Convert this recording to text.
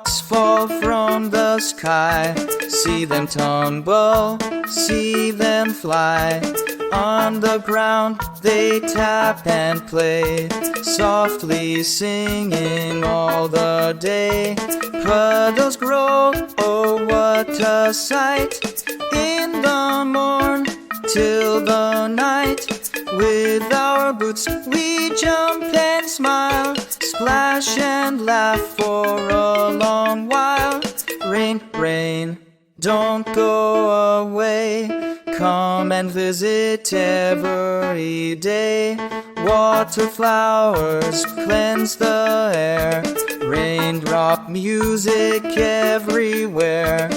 Rocks fall from the sky, see them tumble, see them fly. On the ground they tap and play, softly singing all the day. Puddles grow, oh what a sight, in the morn till the night. With our boots we jump and smile, splash and laugh for a long while. Rain, rain, don't go away, come and visit every day. Water flowers cleanse the air, raindrop music everywhere.